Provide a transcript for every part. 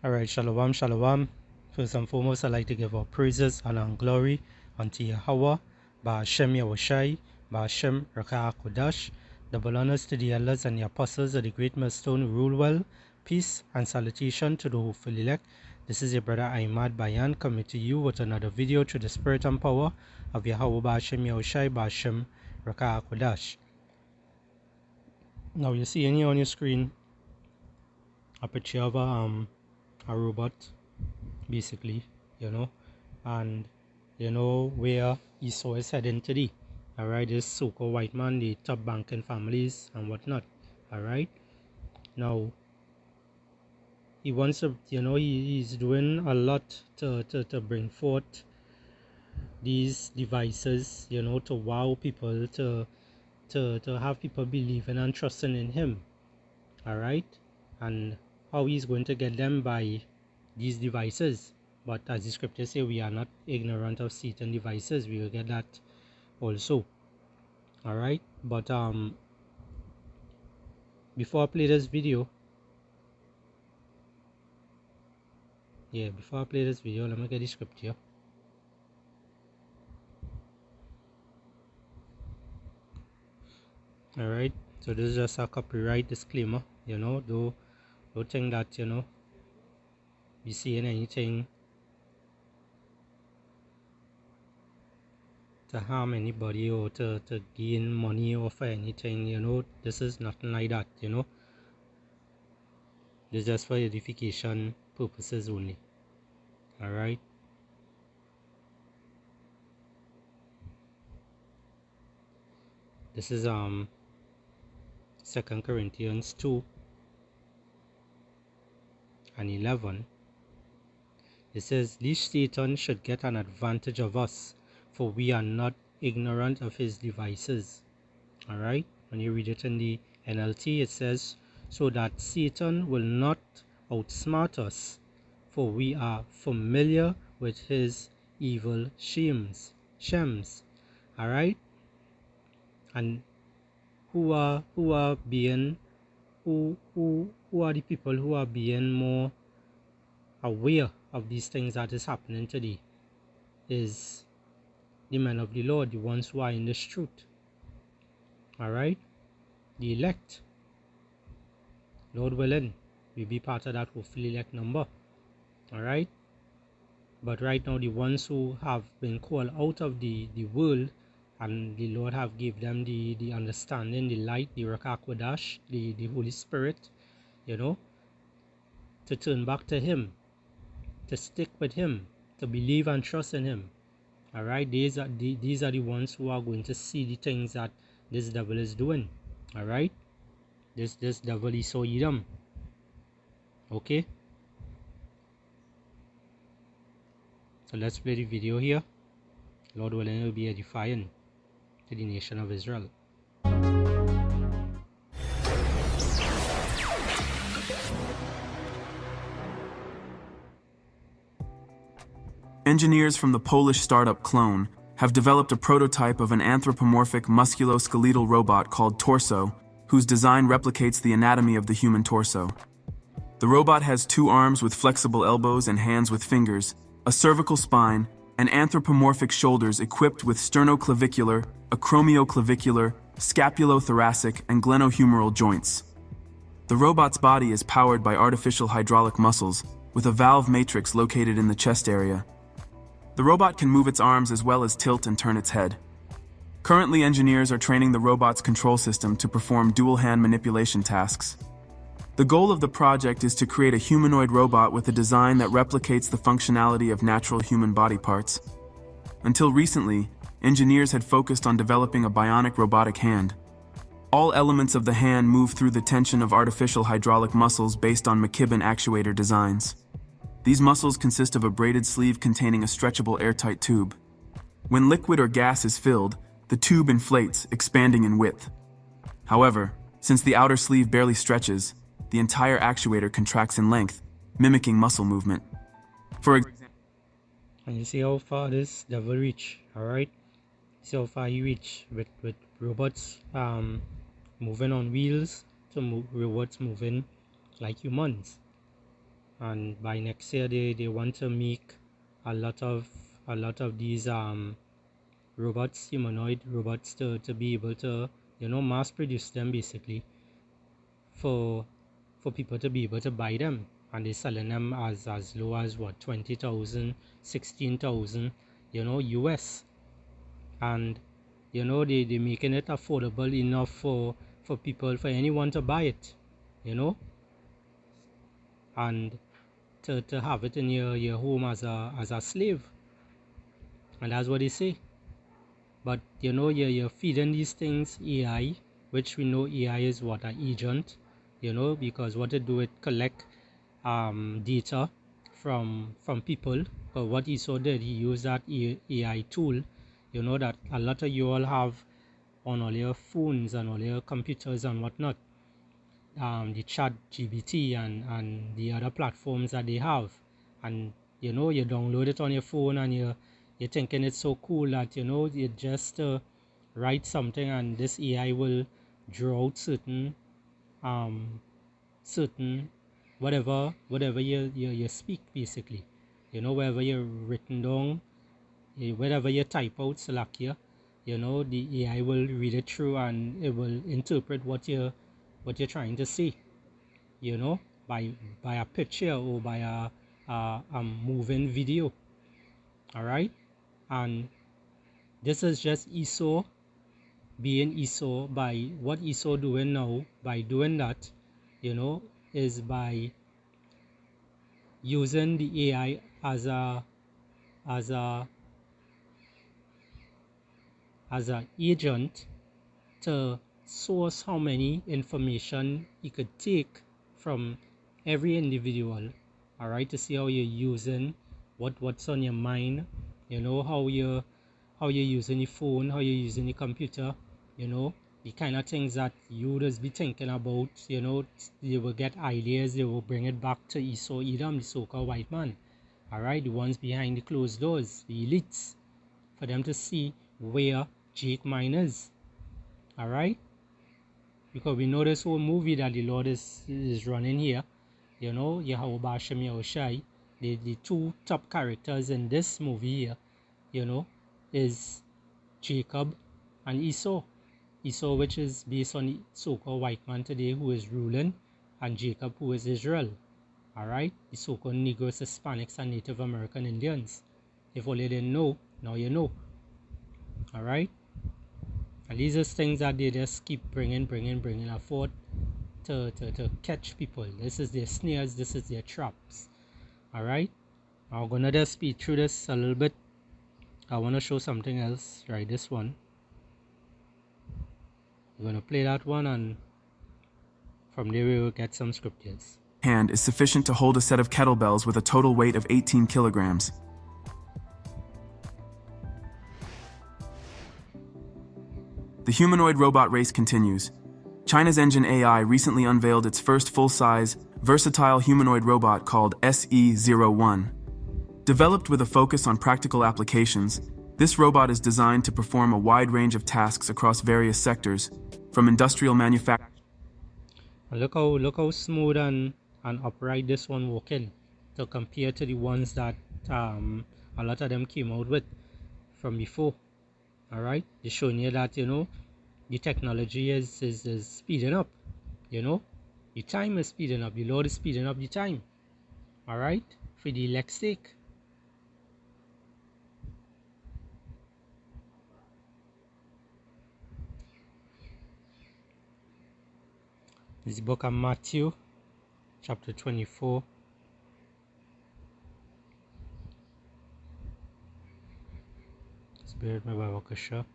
Alright, shalom, shalom. First and foremost, I'd like to give our praises and glory unto Yahweh, Ba'ashem Yahushai, Ba'ashem Rakah Kodash. Double honors to the elders and the apostles of the great millstone who rule well. Peace and salutation to the hopeful elect. This is your brother Ahmad Bayan coming to you with another video through the spirit and power of Yahweh Ba'ashem Yahushai, Ba'ashem Rakah Kodash. Now you see here on your screen a picture of a robot, basically, and where Esau is heading today. Alright, this so-called white man, the top banking families and whatnot. Alright, now he wants to, he's doing a lot to bring forth these devices, to wow people, to have people believing and trusting in him. Alright, and how he's going to get them by these devices. But as the scriptures say, we are not ignorant of Satan devices. We will get that also. Alright, but before I play this video, let me get the scripture. Alright, so this is just a copyright disclaimer, don't think that, be saying anything to harm anybody or to gain money or for anything, this is nothing like that, this is just for edification purposes only. Alright, this is 2 Corinthians 2 and 11. It says, "Lest Satan should get an advantage of us, for we are not ignorant of his devices." Alright, when you read it in the NLT, it says, "So that Satan will not outsmart us, for we are familiar with his evil schemes." Alright, and who are the people who are being more aware of these things that is happening today? Is the men of the Lord, the ones who are in this truth. Alright, the elect. Lord willing, we be part of that hopefully elect number. Alright, but right now the ones who have been called out of the world, and the Lord have give them the understanding, the light, the Rakah Kodash, the Holy Spirit, to turn back to him, to stick with him, to believe and trust in him. Alright, these are the ones who are going to see the things that this devil is doing. Alright, this devil is so Edom. Okay, so let's play the video here. Lord willing, it will be edifying to the nation of Israel. Engineers from the Polish startup Clone have developed a prototype of an anthropomorphic musculoskeletal robot called Torso, whose design replicates the anatomy of the human torso. The robot has 2 arms with flexible elbows and hands with fingers, a cervical spine, and anthropomorphic shoulders equipped with sternoclavicular, acromioclavicular, scapulothoracic, and glenohumeral joints. The robot's body is powered by artificial hydraulic muscles, with a valve matrix located in the chest area. The robot can move its arms as well as tilt and turn its head. Currently, engineers are training the robot's control system to perform dual-hand manipulation tasks. The goal of the project is to create a humanoid robot with a design that replicates the functionality of natural human body parts. Until recently, engineers had focused on developing a bionic robotic hand. All elements of the hand move through the tension of artificial hydraulic muscles based on McKibben actuator designs. These muscles consist of a braided sleeve containing a stretchable airtight tube. When liquid or gas is filled, the tube inflates, expanding in width. However, since the outer sleeve barely stretches, the entire actuator contracts in length, mimicking muscle movement. For example, and you see how far this devil reach. Alright, see how far he reach with robots moving on wheels to robots moving like humans. and by next year they want to make a lot of these robots, humanoid robots, to be able to, you know, mass produce them basically for people to be able to buy them, and they're selling them as low as what, 20,000, 16,000, you know, US. And you know, they making it affordable enough for people, for anyone to buy it, you know, and to have it in your home as a slave. And that's what they say. But you know, you're feeding these things AI, which we know AI is what, an agent, you know, because what they do, it collect data from people. But what Esau did, he used that AI tool, you know, that a lot of you all have on all your phones and all your computers and whatnot, the chat GBT and the other platforms that they have. And you know, you download it on your phone, and you're thinking it's so cool that, you know, you just write something and this AI will draw out certain whatever you speak basically, you know, wherever you're written down, whatever you type out, Salakia, you know, the AI will read it through and it will interpret what you're trying to say, you know, by a picture or by a moving video. All right, and this is just Esau being Esau. By what Esau doing now, by doing that, you know, is by using the AI as a agent to source how many information he could take from every individual. All right, to see how you're using what's on your mind, you know, how you're using your phone, how you're using your computer, you know, the kind of things that you just be thinking about, you know. They will get ideas, they will bring it back to Esau Edom, the so-called white man. All right, the ones behind the closed doors, the elites, for them to see where Jake Mine is. All right, because we know this whole movie that the Lord is running here, you know, Yahweh Bashem Yahushai, the two top characters in this movie here, you know, is Jacob and Esau. Esau, which is based on the so-called white man today who is ruling, and Jacob, who is Israel. All right, the so-called Negroes, Hispanics, and Native American Indians. If only didn't know, now you know. All right, and these are things that they just keep bringing forth to catch people. This is their snares, this is their traps. All right, I'm gonna just speed through this a little bit. I want to show something else, right? This one, we're gonna play that one, and from there we will get some scriptures. Hand is sufficient to hold a set of kettlebells with a total weight of 18 kilograms. The humanoid robot race continues. China's Engine AI recently unveiled its first full-size, versatile humanoid robot called SE-01. Developed with a focus on practical applications, this robot is designed to perform a wide range of tasks across various sectors, from industrial manufacturing. Look how smooth and upright this one walking, to compare to the ones that a lot of them came out with from before. All right, they're showing you that, you know, the technology is speeding up, you know, the time is speeding up, the Lord is speeding up the time. All right, for the elect's sake. This book of Matthew, chapter 24. Spirit my Babakasha.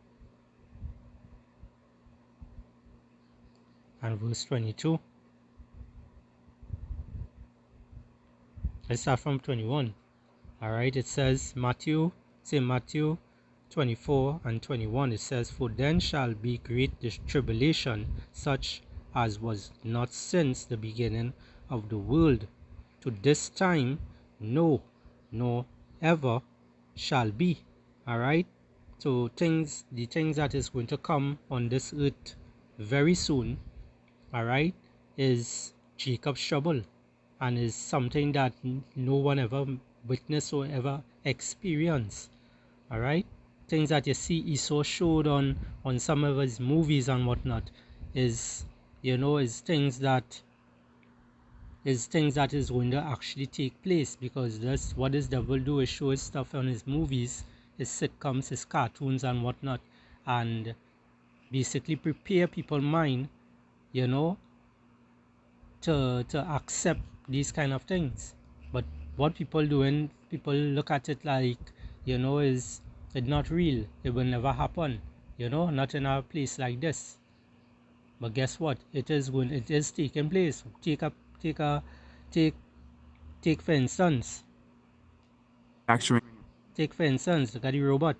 And verse 22. Let's start from 21. All right, it says Matthew 24 and 21. It says, "For then shall be great tribulation, such as was not since the beginning of the world to this time, no, nor ever shall be." All right, so the things that is going to come on this earth very soon, all right, is Jacob's trouble. and is something that no one ever witnessed or ever experienced. All right, things that you see Esau showed on some of his movies and whatnot is, is things that is going to actually take place, because that's what this devil do, is show his stuff on his movies, his sitcoms, his cartoons and whatnot, and basically prepare people's mind, to accept these kind of things. But what people doing, people look at it like, is it not real, it will never happen, not in a place like this. But guess what, it is taking place. Take for instance, look at the robot.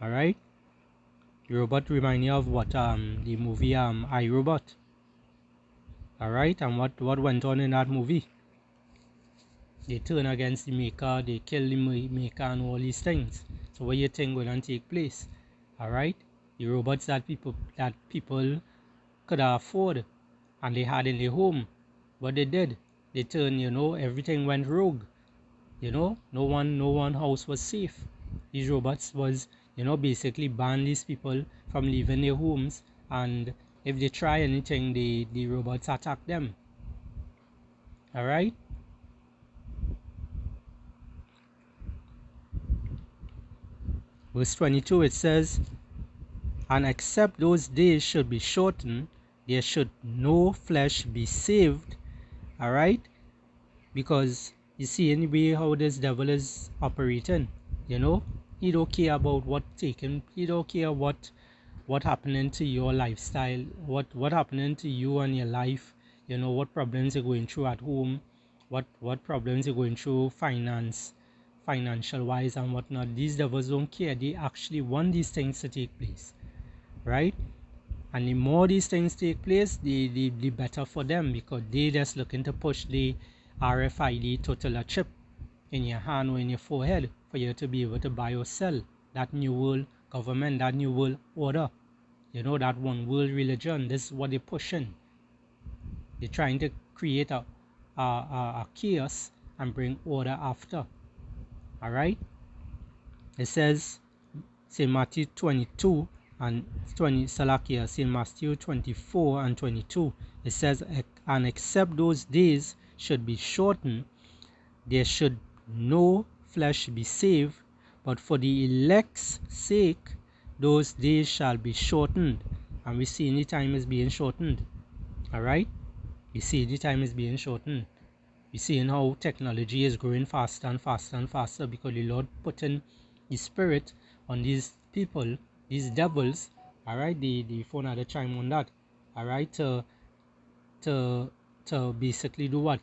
All right, the robot remind you of what, the movie I, Robot. All right, and what went on in that movie? They turn against the maker, they kill the maker and all these things. So what you think will not take place? All right, the robots that people could afford and they had in their home, what they did, they turned, everything went rogue. No one house was safe. These robots was, basically ban these people from leaving their homes, and if they try anything, the robots attack them. All right. Verse 22, it says, and except those days should be shortened, there should no flesh be saved. All right, because you see, anyway, how this devil is operating, he don't care about he don't care what happening to your lifestyle, what happening to you and your life, what problems you're going through at home, what problems you're going through financial wise and whatnot. These devils don't care. They actually want these things to take place, right? And the more these things take place, the better for them, because they just looking to push the RFID total chip in your hand or in your forehead for you to be able to buy or sell. That new world government, that new world order, that one world religion. This is what they're pushing. They're trying to create a chaos and bring order after. All right. It says, say Matthew 22 and 20, Salakia, say Matthew 24 and 22. It says, and except those days should be shortened, there should no flesh be saved, but for the elect's sake, those days shall be shortened. And we see any time is being shortened. All right, we see the time is being shortened. We see how technology is growing faster and faster and faster, because the Lord put in the spirit on these people, these devils. All right, the phone had a chime on that. All right, to basically do what?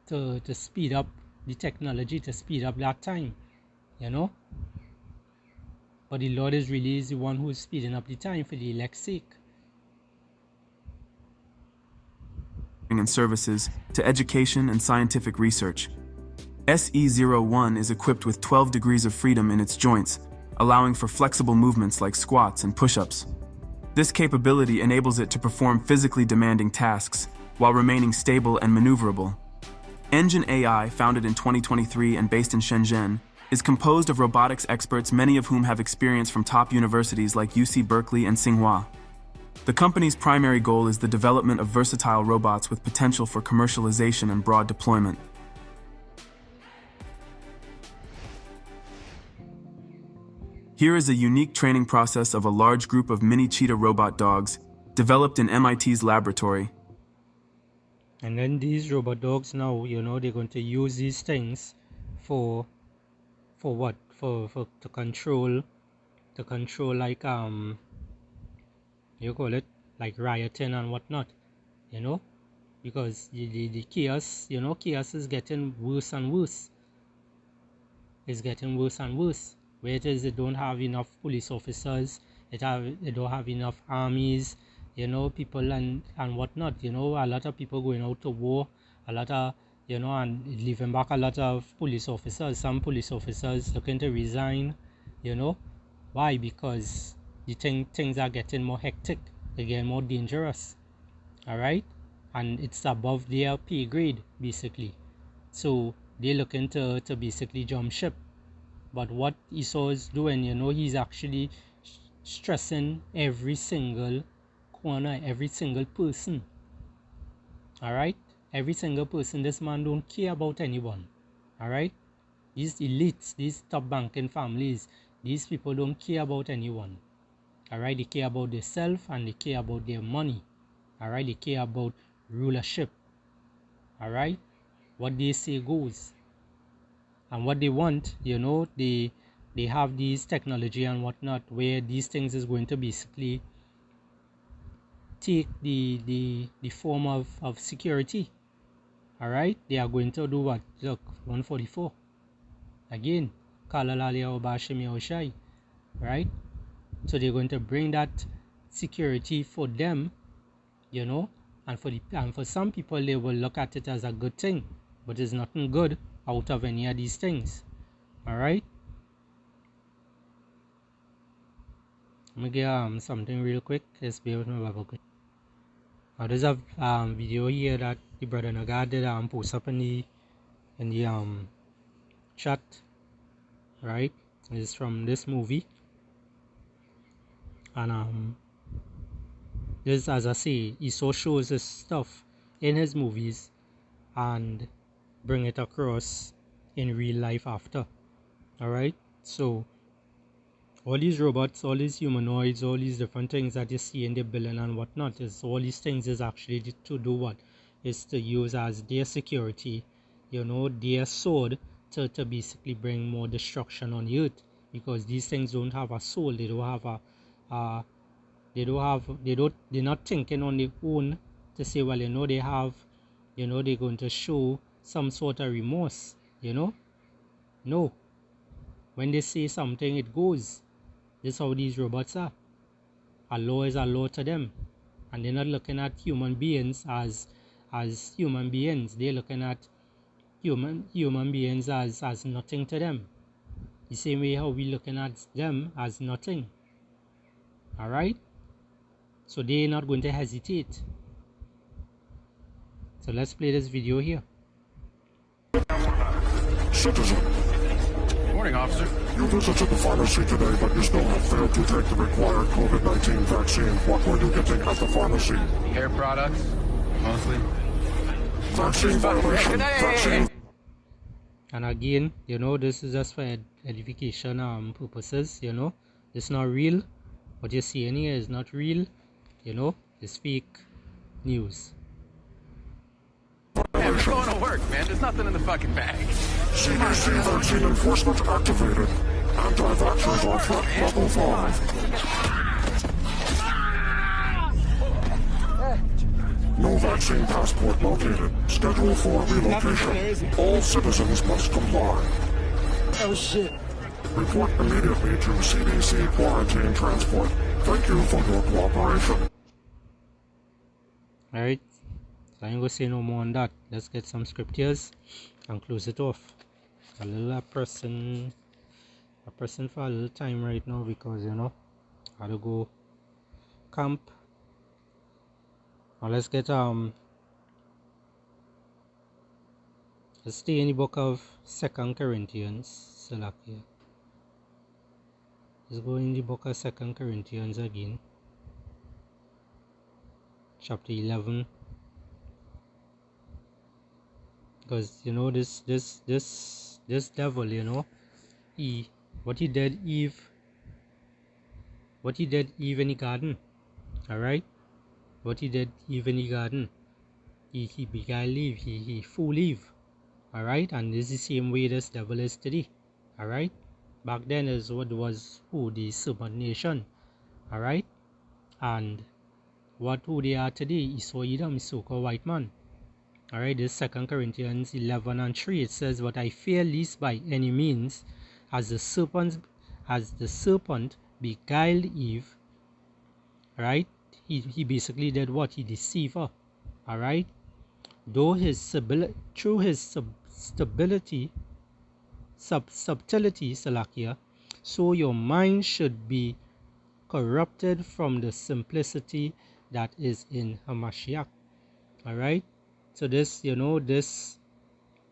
To speed up the technology, to speed up that time, But the Lord is really the one who is speeding up the time for the elect's sake. And services to education and scientific research. SE01 is equipped with 12 degrees of freedom in its joints, allowing for flexible movements like squats and push-ups. This capability enables it to perform physically demanding tasks while remaining stable and maneuverable. Engine AI, founded in 2023 and based in Shenzhen, is composed of robotics experts, many of whom have experience from top universities like UC Berkeley and Tsinghua. The company's primary goal is the development of versatile robots with potential for commercialization and broad deployment. Here is a unique training process of a large group of mini cheetah robot dogs developed in MIT's laboratory. And then these robot dogs now, they're going to use these things for what? For to control like you call it, like rioting and whatnot, because the chaos, chaos is getting worse and worse. It's getting worse and worse. Where it is, they don't have enough police officers, they don't have enough armies, people and whatnot. A lot of people going out to war, a lot of and leaving back a lot of police officers. Some police officers looking to resign. Why? Because things are getting more hectic, they're getting more dangerous. All right, and it's above their pay grade basically. So they're looking to basically jump ship. But what Esau is doing, he's actually stressing every single corner, every single person. All right, every single person. This man don't care about anyone. All right, these elites, these top banking families, these people don't care about anyone. All right, they care about themselves and they care about their money. All right, they care about rulership. All right, what they say goes. And what they want, they have these technology and whatnot where these things is going to basically take the form of security. All right, they are going to do what? Look, 144 again, right? So they're going to bring that security for them, and for some people they will look at it as a good thing, but there's nothing good out of any of these things. All right, let me get something real quick. Let's be able to quick. There's a video here that the brother Nagar did post up in the chat, right? It's from this movie, and this, as I say, he so shows his stuff in his movies and bring it across in real life after. All right, so all these robots, all these humanoids, all these different things that you see in the billion and whatnot, is all these things is actually to do what? Is to use as their security, their sword to basically bring more destruction on the earth, because these things don't have a soul. They don't have they're not thinking on their own to say, well, they have, they're going to show some sort of remorse, no. When they say something, it goes. This is how these robots are. A law is a law to them, and they're not looking at human beings as human beings. They're looking at human beings as nothing to them, the same way how we're looking at them as nothing. All right, so they're not going to hesitate. So let's play this video here. Citizen. Morning, officer. You visited the pharmacy today, but you still have failed to take the required COVID-19 vaccine. What were you getting at the pharmacy? Hair products, mostly. Vaccine violation. Vaccine. And again, this is just for edification purposes. It's not real. What you're seeing here is not real. It's fake news. Yeah, we're going to work, man. There's nothing in the fucking bag. CDC vaccine enforcement activated. Anti-vaxxers are threat level 5. No vaccine passport located. Schedule for relocation. All citizens must comply. Oh shit. Report immediately to CDC quarantine transport. Thank you for your cooperation. Alright, so I ain't gonna say no more on that. Let's get some scriptures and close it off. A little pressing for a little time right now, because I gotta go camp. Now let's get let's stay in the book of 2 Corinthians. Salakia. Let's go in the book of 2 Corinthians again, chapter 11, because this devil, what he did Eve in the garden. All right, what he did Eve in the garden, he beguiled Eve, he fooled Eve. All right, and this is the same way this devil is today. All right, back then is what was the serpent nation. All right, and who they are today, Esau Edom, so-called white man. All right, this 2 Corinthians 11 and 3, it says, "But I fear lest by any means, as the serpent beguiled Eve," right? He basically did what? He deceived her. All right, through his subtlety, Salakia, so your mind should be corrupted from the simplicity that is in Hamashiach. All right. So this,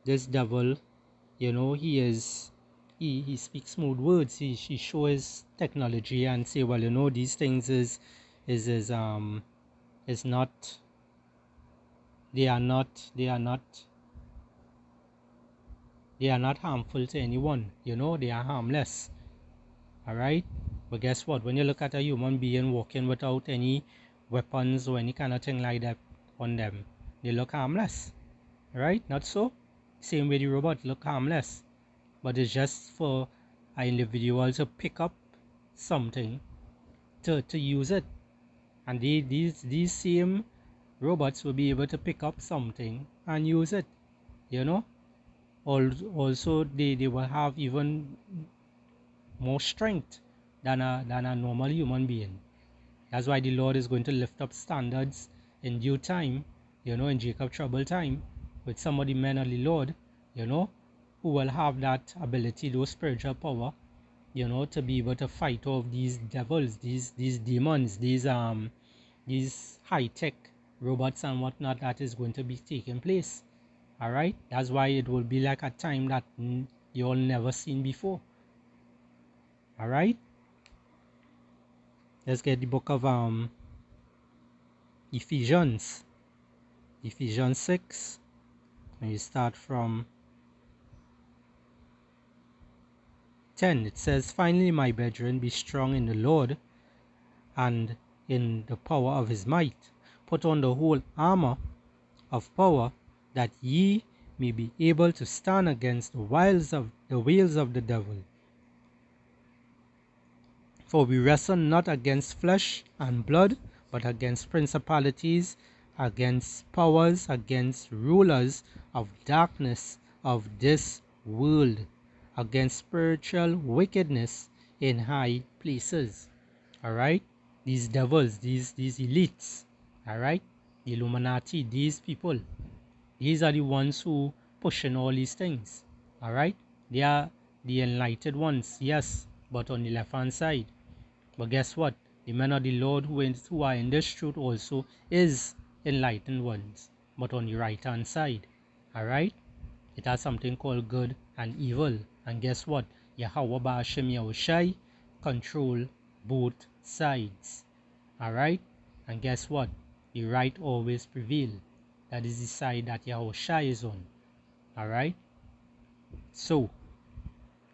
this devil, he speaks smooth words. He shows technology and say, well, these things is not, they are not harmful to anyone. They are harmless. All right. But guess what? When you look at a human being walking without any weapons or any kind of thing like that on them, they look harmless. All right. Not so. Same way the robot look harmless, but it's just for an individual to pick up something to use it, and these same robots will be able to pick up something and use it. Also they will have even more strength than a normal human being. That's why the Lord is going to lift up standards in due time, in Jacob trouble time, with some of the men of the Lord, who will have that ability, those spiritual power, to be able to fight off these devils, these demons, these high-tech robots and whatnot that is going to be taking place. All right. That's why it will be like a time that you all never seen before. All right. Let's get the book of Ephesians 6, and you start from 10. It says, "Finally, my brethren, be strong in the Lord and in the power of his might. Put on the whole armor of power, that ye may be able to stand against the wiles of the devil. For we wrestle not against flesh and blood, but against principalities, against powers, against rulers of darkness of this world, against spiritual wickedness in high places." All right. These devils, these elites, all right, the Illuminati, these people, these are the ones who pushing all these things. All right. They are the enlightened ones, yes, but on the left hand side. But guess what? The men of the Lord who are in this truth also is enlightened ones, but on the right hand side. All right. It has something called good and evil, and guess what? Yahweh Ba'ashem Yahushai control both sides. All right. And guess what? The right always prevail. That is the side that Yahushai is on. All right. So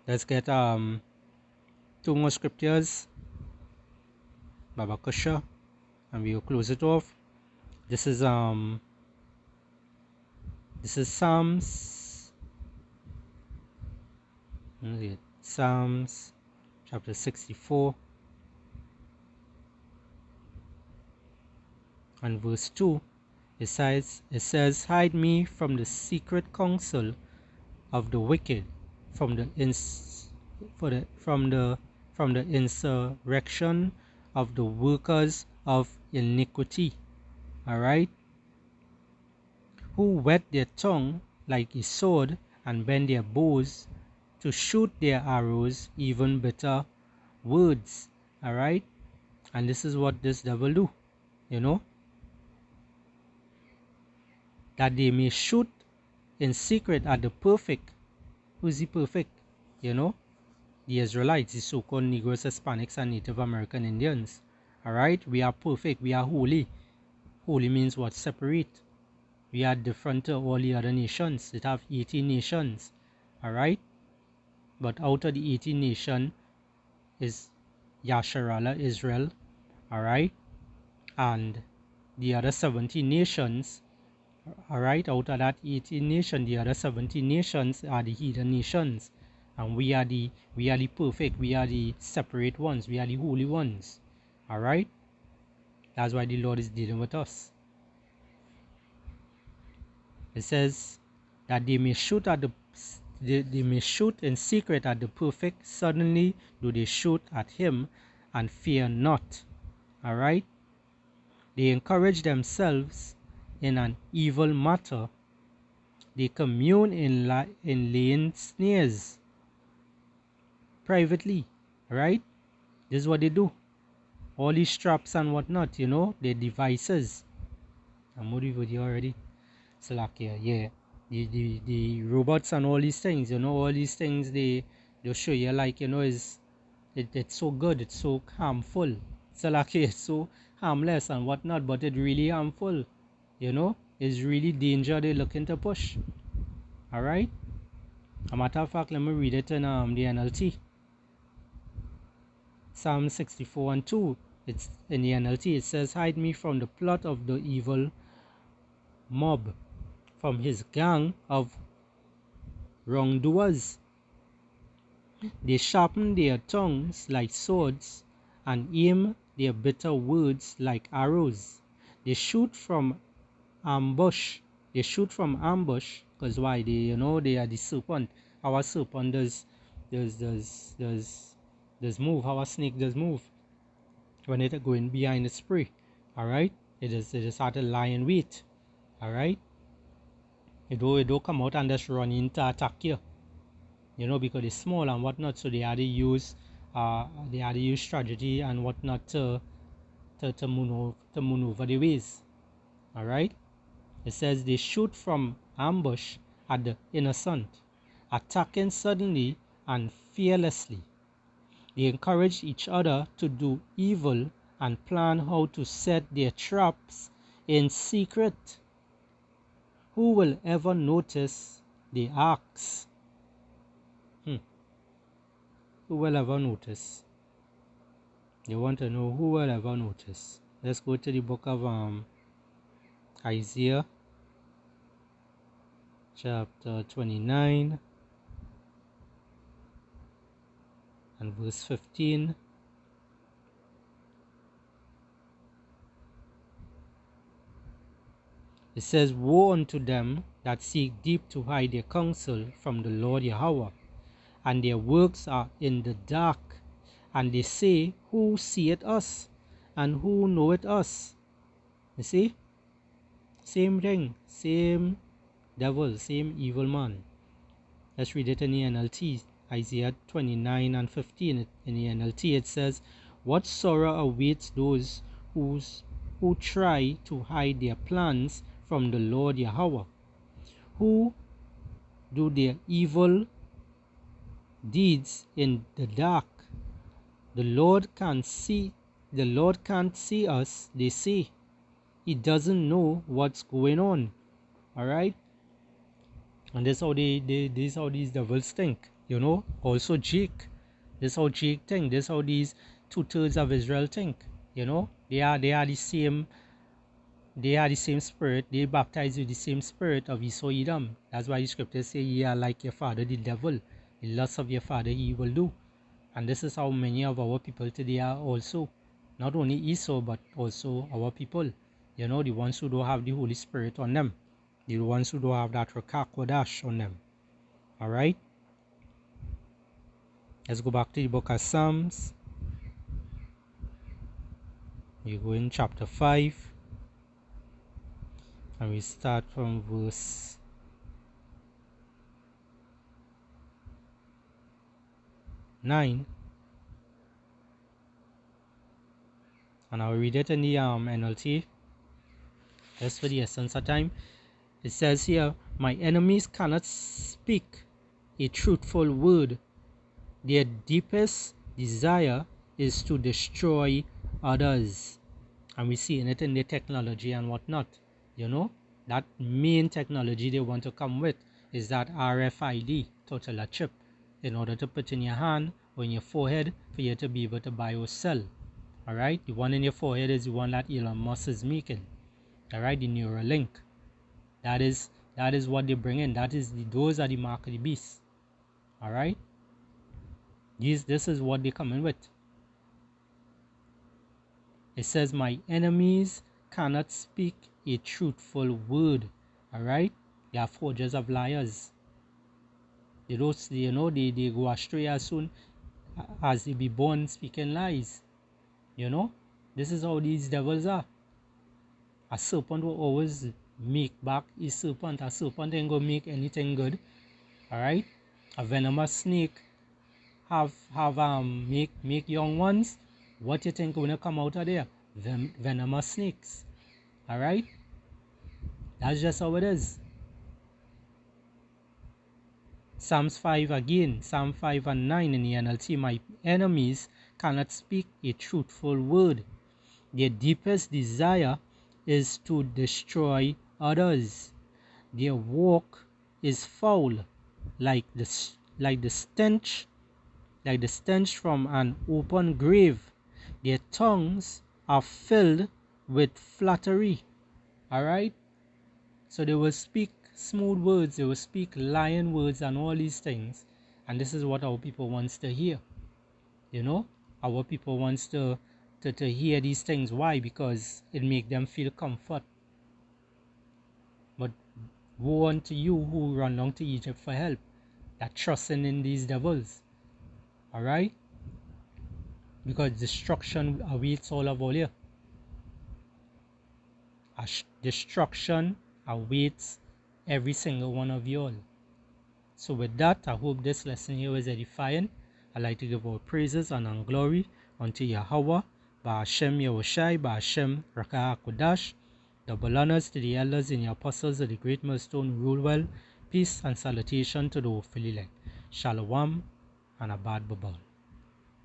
let's get 2 more scriptures, Baba Kusha, and we will close it off. This is Psalms chapter 64 and verse 2. It says, "Hide me from the secret counsel of the wicked, from the insurrection of the workers of iniquity." All right. "Who whet their tongue like a sword, and bend their bows to shoot their arrows, even bitter words." All right. And this is what this devil do, that they may shoot in secret at the perfect. Who's the perfect? The Israelites, the so-called Negroes, Hispanics, and Native American Indians. All right. We are perfect. We are holy. Holy means what? Separate. We are different to all the other nations. It have 18 nations. All right. But out of the 18 nation is Yasharallah, Israel. All right. And the other 17 nations, all right, out of that 18 nation, the other 17 nations are the heathen nations, and we are the perfect, we are the separate ones, we are the holy ones. All right. That's why the Lord is dealing with us. It says that they may shoot in secret at the perfect. Suddenly do they shoot at him, and fear not. All right. They encourage themselves in an evil matter. They commune in laying snares privately. Right. This is what they do. All these traps and whatnot, their devices. I moved the video already. Salakia, yeah. The robots and all these things, all these things they'll show you like, it's so good, it's so harmful. Salakia, it's so harmless and whatnot, but it's really harmful. It's really danger they're looking to push. Alright? A matter of fact, let me read it in the NLT. Psalm 64 and 2. It's in the NLT. It says, hide me from the plot of the evil mob, from his gang of wrongdoers. They sharpen their tongues like swords and aim their bitter words like arrows. They shoot from ambush. Because why? They are the serpent. Our serpent does move. Our snake does move when it going behind the spray. Alright? It is at a lie in wait. Alright? It don't come out and just run in to attack you. Because it's small and whatnot, so they had to use strategy and whatnot to maneuver the ways. Alright? It says they shoot from ambush at the innocent, attacking suddenly and fearlessly. They encourage each other to do evil and plan how to set their traps in secret. Who will ever notice the acts? Who will ever notice? You want to know who will ever notice? Let's go to the book of Isaiah chapter 29 and verse 15. It says, woe unto them that seek deep to hide their counsel from the Lord Yahweh, and their works are in the dark, and they say, who seeth us, and who knoweth us? You see? Same thing, same devil, same evil man. Let's read it in the NLT, Isaiah 29 and 15. In the NLT it says, what sorrow awaits those who try to hide their plans from the Lord Yahweh, who do their evil deeds in the dark. The Lord can't see us, they say. He doesn't know what's going on. Alright? And this how these devils think. Also Jake. This how Jake think. This how these 2/3 of Israel think. They are the same. They are the same spirit. They baptize with the same spirit of Esau Edom. That's why the scriptures say, ye are like your father the devil. The lust of your father he will do. And this is how many of our people today are also. Not only Esau, but also our people. The ones who don't have the Holy Spirit on them. The ones who don't have that Ruach HaKodesh on them. Alright? Let's go back to the book of Psalms. We go in chapter 5. And we start from verse 9. And I'll read it in the NLT. Just for the essence of time. It says here, my enemies cannot speak a truthful word. Their deepest desire is to destroy others. And we see in it in the technology and whatnot. That main technology they want to come with is that RFID, total chip, in order to put in your hand or in your forehead for you to be able to buy or sell. Alright, the one in your forehead is the one that Elon Musk is making. Alright, the Neuralink. That is what they bring in. Those are the mark of the beast. Alright? This is what they come in with. It says, my enemies cannot speak a truthful word. Alright? They are forgers of liars. They go astray as soon as they be born speaking lies. This is how these devils are. A serpent will always make back his serpent. A serpent ain't gonna make anything good. Alright? A venomous snake make young ones. What you think gonna come out of there? Venomous snakes. Alright? That's just how it is. Psalms 5 again, Psalm 5 and 9 in the NLT. My enemies cannot speak a truthful word. Their deepest desire is to destroy others. Their walk is foul, like the stench from an open grave. Their tongues are filled with flattery. Alright? So they will speak smooth words, they will speak lying words and all these things. And this is what our people wants to hear. You know? Our people wants to hear these things. Why? Because it make them feel comfort. But woe unto you who run down to Egypt for help, that trusting in these devils. Alright? Because destruction awaits all of all here. Destruction awaits every single one of you all. So with that, I hope this lesson here was edifying. I'd like to give all praises and glory unto Yahweh, Ba'ashem Yahushai, Ba'ashem Rakah HaKodash. Double honors to the elders and the apostles of the great millstone who rule well. Peace and salutation to the hopefully elect. Shalom and Abad Babal.